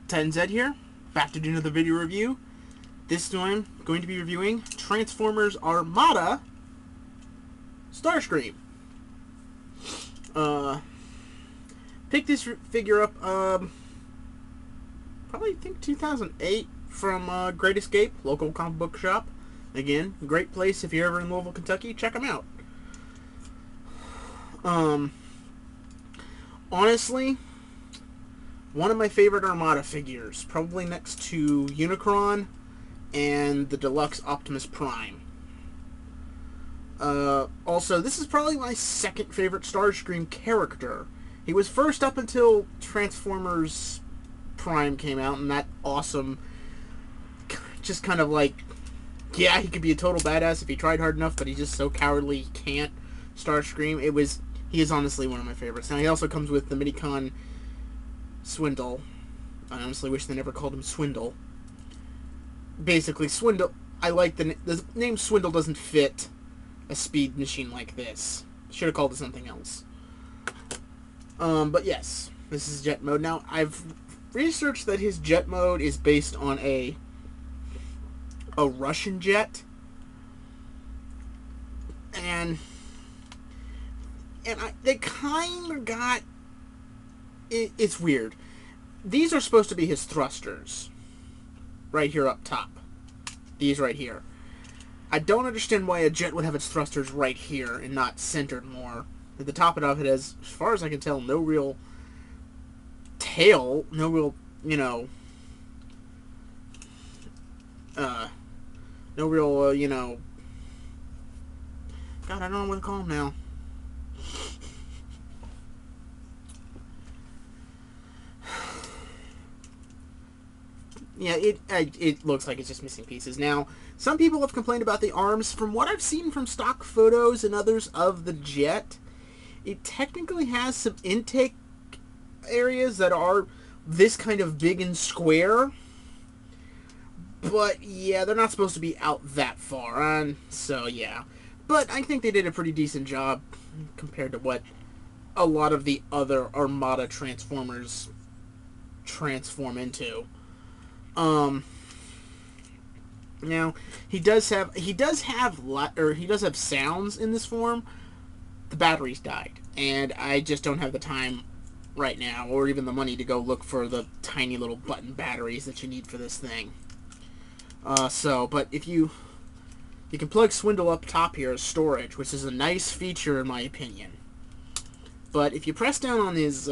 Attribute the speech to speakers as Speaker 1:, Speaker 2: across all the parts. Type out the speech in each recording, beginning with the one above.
Speaker 1: 10Z here, back to do another video review. This time, I'm going to be reviewing Transformers Armada Starscream. Picked this figure up, probably think 2008 from Great Escape, local comic book shop. Again, great place if you're ever in Louisville, Kentucky, check them out. Honestly, one of my favorite Armada figures, probably next to Unicron and the Deluxe Optimus Prime. Also, this is probably my second favorite Starscream character. He was first up until Transformers Prime came out, and that awesome, just kind of like, yeah, he could be a total badass if he tried hard enough, but he's just so cowardly he can't. Starscream, he is honestly one of my favorites. Now, he also comes with the Minicon Swindle. I honestly wish they never called him Swindle. Basically, Swindle, I like the name Swindle doesn't fit a speed machine like this. Should have called it something else. But yes, this is jet mode. Now, I've researched that his jet mode is based on a Russian jet. And they kind of got... It's weird. These are supposed to be his thrusters. Right here up top. These right here. I don't understand why a jet would have its thrusters right here and not centered more. At the top of it has, as far as I can tell, no real tail. No real, no real, God, I don't know what to call them now. Yeah, it looks like it's just missing pieces. Now, some people have complained about the arms. From what I've seen from stock photos and others of the jet, it technically has some intake areas that are this kind of big and square. But, yeah, they're not supposed to be out that far. So, yeah. But I think they did a pretty decent job compared to what a lot of the other Armada Transformers transform into. Now he does have sounds in this form. The batteries died, and I just don't have the time right now, or even the money to go look for the tiny little button batteries that you need for this thing. But if you can plug Swindle up top here as storage, which is a nice feature in my opinion. But if you press down on his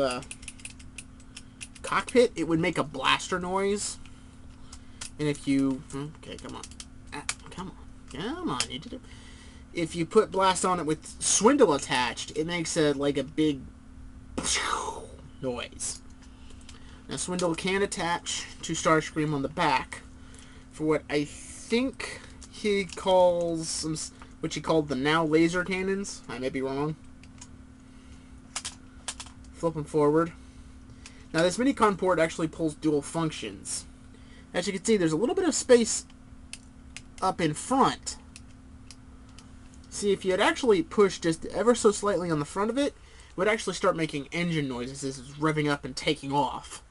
Speaker 1: cockpit, it would make a blaster noise. And if you... Okay, come on. Come on. If you put blast on it with Swindle attached, it makes like a big noise. Now, Swindle can attach to Starscream on the back for what I think he calls... which he called the now laser cannons. I may be wrong. Flip them forward. Now, this Minicon port actually pulls dual functions. As you can see, there's a little bit of space up in front. See, if you had actually pushed just ever so slightly on the front of it, it would actually start making engine noises as it's revving up and taking off.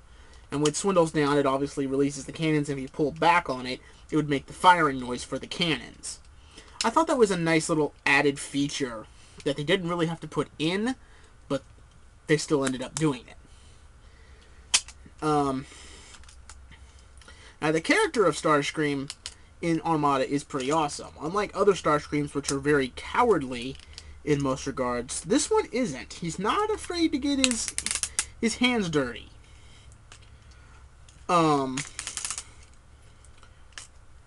Speaker 1: And when Swindle's down, it obviously releases the cannons, and if you pull back on it, it would make the firing noise for the cannons. I thought that was a nice little added feature that they didn't really have to put in, but they still ended up doing it. Now, the character of Starscream in Armada is pretty awesome. Unlike other Starscreams, which are very cowardly in most regards, this one isn't. He's not afraid to get his hands dirty.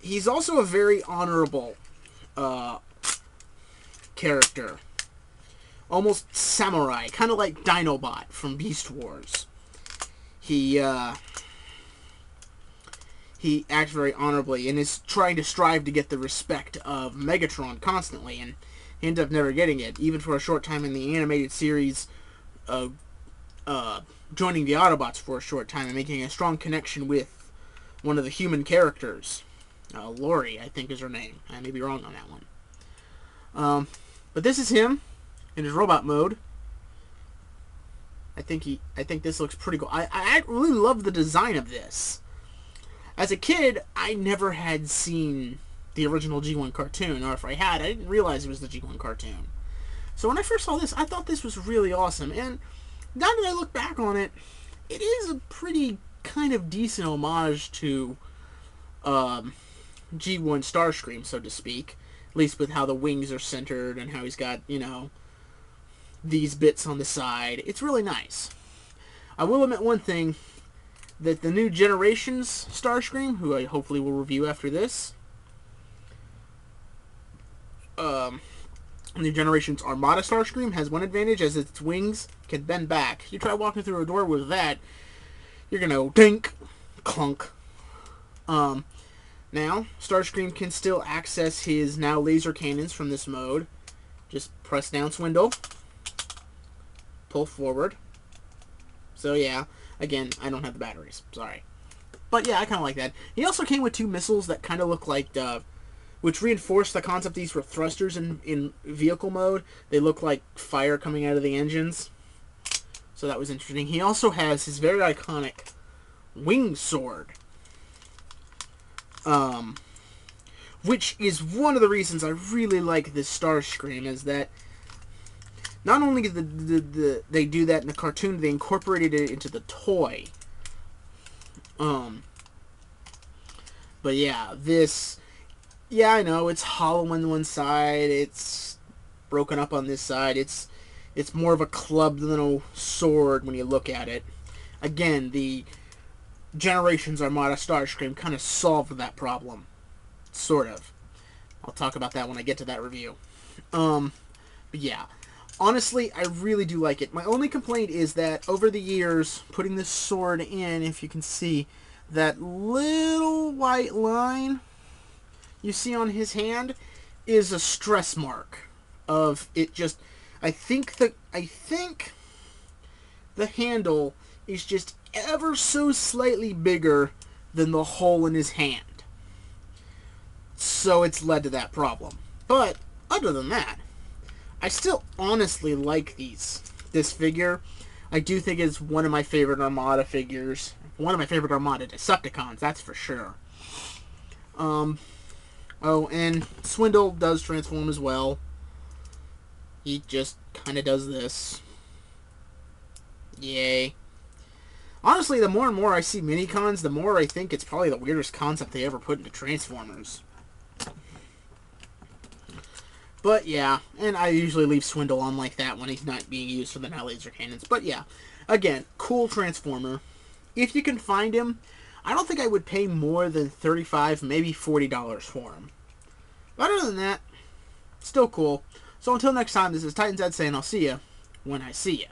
Speaker 1: He's also a very honorable character. Almost samurai, kind of like Dinobot from Beast Wars. He acts very honorably and is trying to strive to get the respect of Megatron constantly, and he ends up never getting it, even for a short time in the animated series, joining the Autobots for a short time and making a strong connection with one of the human characters. Lori, I think is her name. I may be wrong on that one. But this is him in his robot mode. I think this looks pretty cool. I really love the design of this. As a kid, I never had seen the original G1 cartoon, or if I had, I didn't realize it was the G1 cartoon. So when I first saw this, I thought this was really awesome, and now that I look back on it, it is a pretty kind of decent homage to G1 Starscream, so to speak. At least with how the wings are centered and how he's got, you know, these bits on the side. It's really nice. I will admit one thing, that the new Generations Starscream, who I hopefully will review after this, New Generations Armada Starscream has one advantage, as its wings can bend back. You try walking through a door with that, you're gonna go dink, clunk. Now, Starscream can still access his now laser cannons from this mode. Just press down Swindle, pull forward. So yeah, again, I don't have the batteries, sorry. But yeah, I kind of like that. He also came with two missiles that kind of look like which reinforced the concept these were thrusters in vehicle mode. They look like fire coming out of the engines. So that was interesting. He also has his very iconic wing sword. Which is one of the reasons I really like this Starscream, is that not only did they do that in the cartoon, they incorporated it into the toy. But yeah, this... Yeah, I know, it's hollow on one side, it's broken up on this side, it's more of a clubbed little sword when you look at it. Again, the Generations Armada Starscream kind of solved that problem. Sort of. I'll talk about that when I get to that review. But yeah, honestly, I really do like it. My only complaint is that over the years, putting this sword in, if you can see, that little white line you see on his hand is a stress mark of it. Just, I think the handle is just ever so slightly bigger than the hole in his hand, so it's led to that problem. But other than that, I still honestly like this figure. I do think it's one of my favorite Armada figures, one of my favorite Armada Decepticons, that's for sure. Oh, and Swindle does transform as well. He just kind of does this. Yay. Honestly, the more and more I see minicons, the more I think it's probably the weirdest concept they ever put into Transformers. But yeah, and I usually leave Swindle on like that when he's not being used for the now laser cannons. But yeah, again, cool Transformer. If you can find him, I don't think I would pay more than $35, maybe $40 for him. But other than that, still cool. So until next time, this is Titan Zed saying I'll see ya when I see ya.